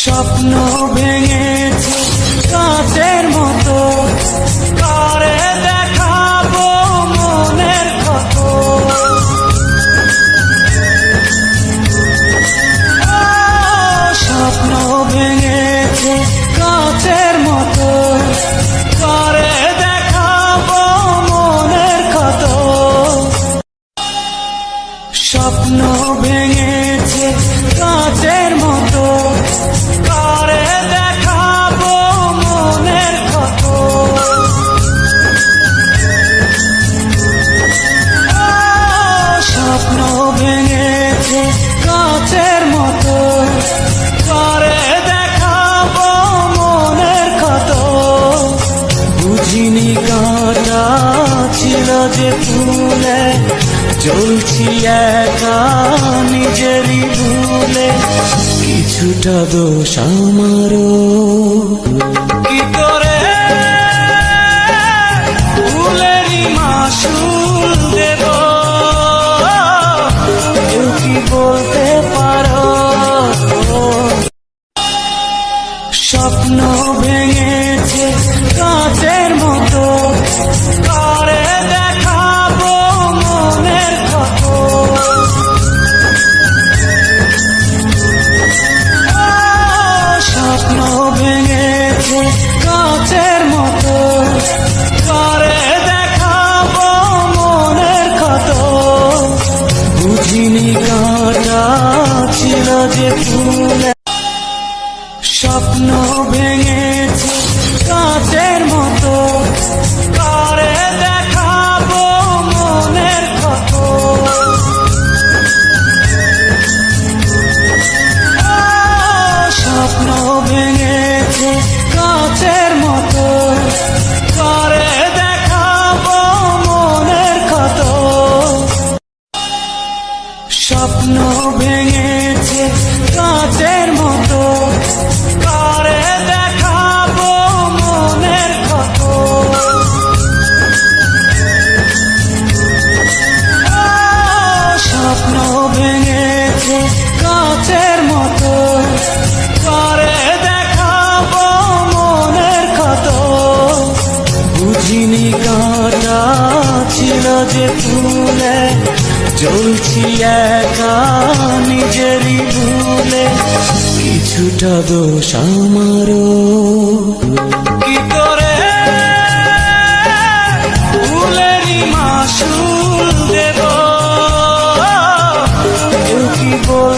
স্বপ্ন ভেঙেছে কাঁচের মতো, কারে দেখাবো মনের ক্ষত। স্বপ্ন ভেঙেছে কাঁচের মতো, কারে দেখাবো মনের ক্ষত। স্বপ্ন ভেঙেছে কাঁচের মতো, কারে দেখাবো মনের ক্ষত। স্বপ্ন ভেঙেছে কাঁচের মতো, কারে দেখাবো মনের ক্ষত। বুঝিনি কাঁটা ছিল যে ফুলে, চলছি একা নিজেরই ভুলে। কিছুটা দোষ আমারও, কি করে ভুলেরই মাসুল দেব, কেউ কি বলতে পারো? স্বপ্ন ভেঙেছে কাঁচের মতো, কারে দেখাবো মনের ক্ষত। স্বপ্ন ভেঙেছে কাঁচের মতো, কারে দেখাবো মনের ক্ষত। বুঝিনি কাঁটা ছিল যে ফুলে। স্বপ্ন ভেঙেছে কাঁচের মতো, কারে দেখাবো মনের ক্ষত। স্বপ্ন ভেঙেছে কাঁচের মতো, কারে দেখাবো মনের ক্ষত। স্বপ্ন ভেঙেছে কাঁচের মতো, কারে দেখাবো মনের ক্ষত। স্বপ্ন ভেঙেছে কাঁচের মতো, কারে দেখাবো মনের ক্ষত। বুঝিনি কাঁটা ছিল যে ফুলে, চলছি একা নিজেরই ভুলে। কিছুটা দোষ আমারও, কি করে ভুলেরই মাসুল দেব, কেউ কি বল